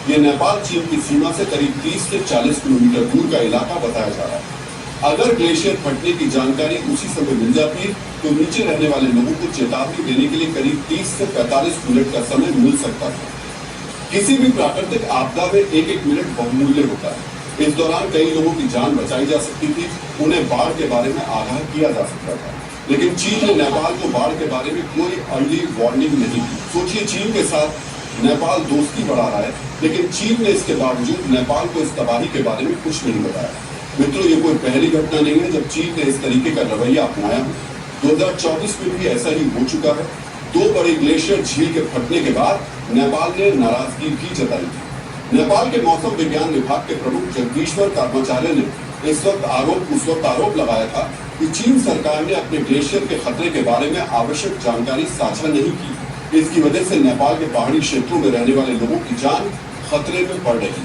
ये नेपाल चीन की सीमा से करीब 30 से 40 किलोमीटर दूर का इलाका बताया जा रहा है। अगर ग्लेशियर फटने की जानकारी उसी समय मिल जाती तो नीचे रहने वाले लोगों को चेतावनी देने के लिए करीब 30 से 45 मिनट का समय मिल सकता था। किसी भी प्राकृतिक आपदा में एक एक मिनट बहुमूल्य होता है। इस दौरान कई लोगों की जान बचाई जा सकती थी, उन्हें बाढ़ के बारे में आगाह किया जा सकता था। लेकिन चीन ने नेपाल को बाढ़ के बारे में कोई अर्ली वार्निंग नहीं दी। सोचिए, चीन के साथ नेपाल दोस्ती बढ़ा रहा है, लेकिन चीन ने इसके बावजूद नेपाल को इस तबाही के बारे में कुछ नहीं बताया। मित्रों, ये कोई पहली घटना नहीं है जब चीन ने इस तरीके का रवैया अपनाया। 2024 में भी ऐसा ही हो चुका है। 2 बड़ी ग्लेशियर झील के फटने के बाद नेपाल ने नाराजगी भी जताई थी। नेपाल के मौसम विज्ञान विभाग के प्रमुख जगदीश्वर कर्मचार्य ने उस वक्त आरोप लगाया था कि चीन सरकार ने अपने ग्लेशियर के खतरे के बारे में आवश्यक जानकारी साझा नहीं की। इसकी वजह से नेपाल के पहाड़ी क्षेत्रों में रहने वाले लोगों की जान खतरे में पड़ रही।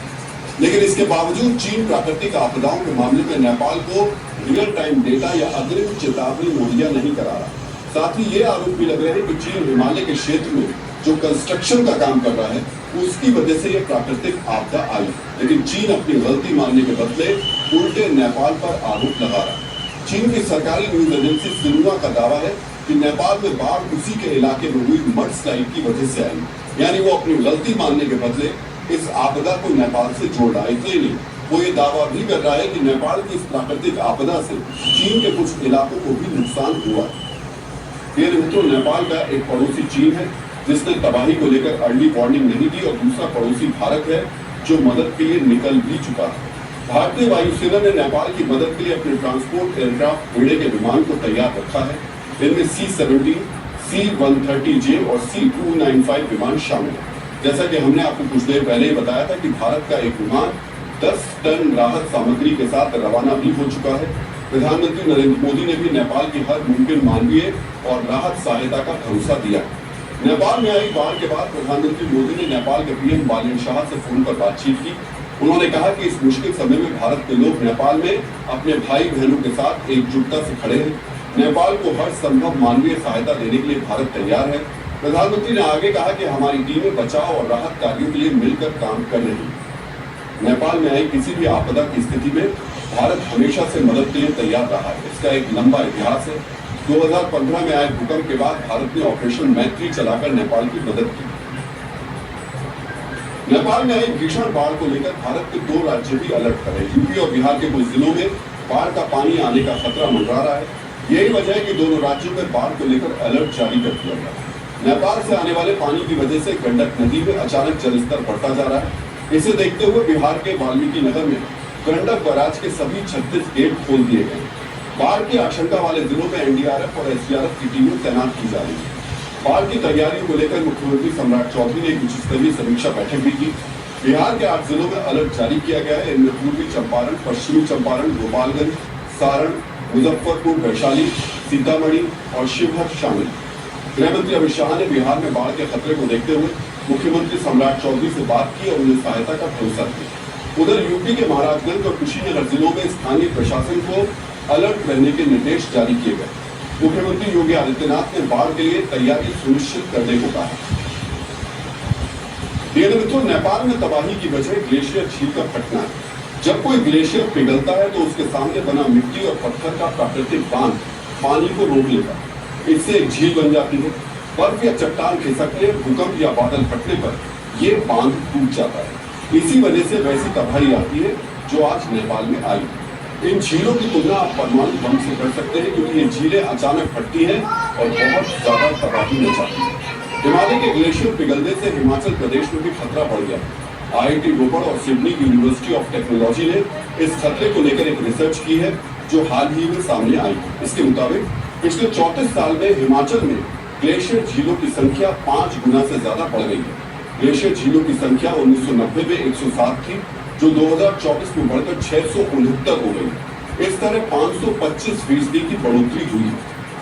लेकिन इसके बावजूद चीन प्राकृतिक आपदाओं के मामले में नेपाल को रियल टाइम डेटा या अग्रिम चेतावनी मुहैया नहीं करा रहा। साथ ही ये आरोप भी लग रहे हैं कि चीन हिमालय के क्षेत्र में जो कंस्ट्रक्शन का काम कर रहा है उसकी वजह से यह प्राकृतिक आपदा आई। लेकिन चीन अपनी गलती मानने के बदले उल्टे नेपाल पर आरोप लगा रहा है। चीन की सरकारी न्यूज एजेंसी सिन्हुआ का दावा है कि नेपाल में बाढ़ उसी के इलाके में हुई मडस्लाइड की वजह से आई। यानी वो अपनी गलती मानने के बदले इस आपदा को नेपाल से जोड़ रहा है। इतने नहीं, वो ये दावा भी कर रहा है कि नेपाल की इस प्राकृतिक आपदा से चीन के कुछ इलाकों को भी नुकसान हुआ है। मेरे मित्रों, नेपाल का एक पड़ोसी चीन है जिसने तबाही को लेकर अर्ली वार्निंग नहीं दी, और दूसरा पड़ोसी भारत है जो मदद के लिए निकल भी चुका है। भारतीय वायुसेना ने नेपाल की मदद के लिए अपने ट्रांसपोर्ट एयरक्राफ्ट बेड़े के विमान को तैयार रखा है। इनमें C-17, C-130J और C-295 विमान शामिल है। जैसा कि हमने आपको कुछ देर पहले ही बताया था कि भारत का एक विमान 10 टन राहत सामग्री के साथ रवाना भी हो चुका है। प्रधानमंत्री नरेंद्र मोदी ने भी नेपाल की हर मुमकिन मानवीय और राहत सहायता का भरोसा दिया। नेपाल में आई बाढ़ के बाद प्रधानमंत्री मोदी ने नेपाल के पीएम बालेन शाह से फोन पर बातचीत की। उन्होंने कहा कि इस मुश्किल समय में भारत के लोग नेपाल में अपने भाई बहनों के साथ एकजुटता से खड़े हैं। नेपाल को हर संभव मानवीय सहायता देने के लिए भारत तैयार है। प्रधानमंत्री ने आगे कहा कि हमारी टीमें बचाव और राहत कार्यों के लिए मिलकर काम कर रही है। नेपाल में आई किसी भी आपदा की स्थिति में भारत हमेशा से मदद के लिए तैयार रहा है। इसका एक लंबा इतिहास है। 2015 में आए भूकंप के बाद भारत ने ऑपरेशन मैत्री चलाकर नेपाल की मदद की। नेपाल में आई भीषण बाढ़ को लेकर भारत के 2 राज्य भी अलर्ट कर रहे हैं। यूपी और बिहार के कुछ जिलों में बाढ़ का पानी आने का खतरा मंडरा रहा है। यही वजह है कि दोनों राज्यों में बाढ़ को लेकर अलर्ट जारी कर दिया गया। नेपाल से आने वाले पानी की वजह से गंडक नदी में अचानक जलस्तर बढ़ता जा रहा है। इसे देखते हुए बिहार के वाल्मीकि नगर में गंडक बराज के सभी 36 गेट खोल दिए गए। बाढ़ की आशंका वाले जिलों में एनडीआरएफ और एसडीआरएफ की टीमें तैनात की जा रही है। बाढ़ की तैयारियों को लेकर मुख्यमंत्री सम्राट चौधरी ने एक उच्च स्तरीय समीक्षा बैठक भी की। बिहार के 8 जिलों में अलर्ट जारी किया गया है। इनमें पूर्वी चंपारण, पश्चिमी चंपारण, गोपालगंज, सारण, मुजफ्फरपुर, वैशाली, सीतामढ़ी और शिवहर शामिल। गृह मंत्री अमित शाह ने बिहार में बाढ़ के खतरे को देखते हुए मुख्यमंत्री सम्राट चौधरी से बात की और उन्हें सहायता का भरोसा दिया। उधर यूपी के महाराजगंज और कुशीनगर जिलों में स्थानीय प्रशासन को अलर्ट रहने के निर्देश जारी किए गए। मुख्यमंत्री योगी आदित्यनाथ ने बाढ़ के लिए तैयारी सुनिश्चित करने को कहा। मित्रों, नेपाल में तबाही की वजह ग्लेशियर झील का फटना है। जब कोई ग्लेशियर पिघलता है तो उसके सामने बना मिट्टी और पत्थर का प्राकृतिक बांध पानी को रोक लेता है। इससे एक झील बन जाती है। बर्फ या चट्टान खिसकने, भूकंप या बादल फटने पर यह बांध टूट जाता है। इसी वजह से वैसी तबाही आती है जो आज नेपाल में आई। इन झीलों की तुलना आप परमाणु बम से कर सकते हैं, क्योंकि ये झीलें अचानक फटती हैं और बहुत ज्यादा तबाही मचाती है। हिमालय के ग्लेशियर पिघलने से हिमाचल प्रदेश में भी खतरा बढ़ गया। IIT रोपड़ और सिडनी यूनिवर्सिटी ऑफ टेक्नोलॉजी ने इस खतरे को लेकर एक रिसर्च की है जो हाल ही में सामने आई। इसके मुताबिक पिछले 34 साल में हिमाचल में ग्लेशियर झीलों की संख्या 5 गुना से ज्यादा बढ़ गई है। ग्लेशियर झीलों की संख्या 1990 में 107 थी, जो 2024 में बढ़कर 669 हो गई। इस तरह 525% की बढ़ोतरी हुई है।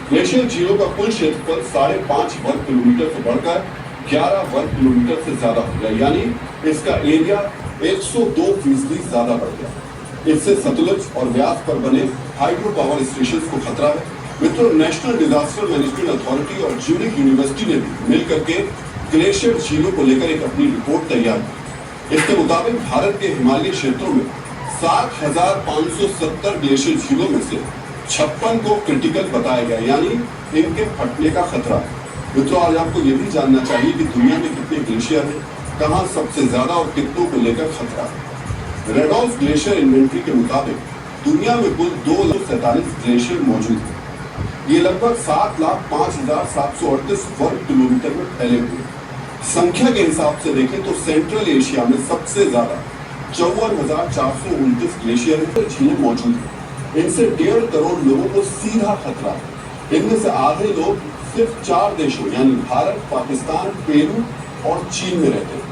ग्लेशियर झीलों का कुल क्षेत्रफल 5.5 वर्ग किलोमीटर से बढ़कर 11 वर्ग किलोमीटर से ज्यादा हो गया, यानी इसका एरिया 102% ज्यादा बढ़ गया। इससे सतलुज और व्यास पर बने हाइड्रो पावर स्टेशन को खतरा है। मित्रों, नेशनल डिजास्टर मैनेजमेंट अथॉरिटी और ज्यूरिख यूनिवर्सिटी ने मिलकर के ग्लेशियर झीलों को लेकर एक अपनी रिपोर्ट तैयार की। इसके मुताबिक भारत के हिमालयी क्षेत्रों में 7,570 ग्लेशियर झीलों में से 56 को क्रिटिकल बताया गया, यानी इनके फटने का खतरा है। मित्रों, आज आपको यह भी जानना चाहिए कि दुनिया में कितने ग्लेशियर हैं, कहां सबसे ज्यादा और कितनों को लेकर खतरा है। रेडॉल्फ ग्लेशियर इन्वेंट्री के मुताबिक दुनिया में कुल 247 ग्लेशियर मौजूद है। ये लगभग 7,05,738 वर्ग किलोमीटर में फैले हुए। संख्या के हिसाब से देखें तो सेंट्रल एशिया में सबसे ज्यादा 54,429 ग्लेशियर झीलें मौजूद है। इनसे 1.5 करोड़ लोगों को सीधा खतरा है। इनमें से आधे लोग सिर्फ 4 देशों यानी भारत, पाकिस्तान, पेरू और चीन में रहते हैं।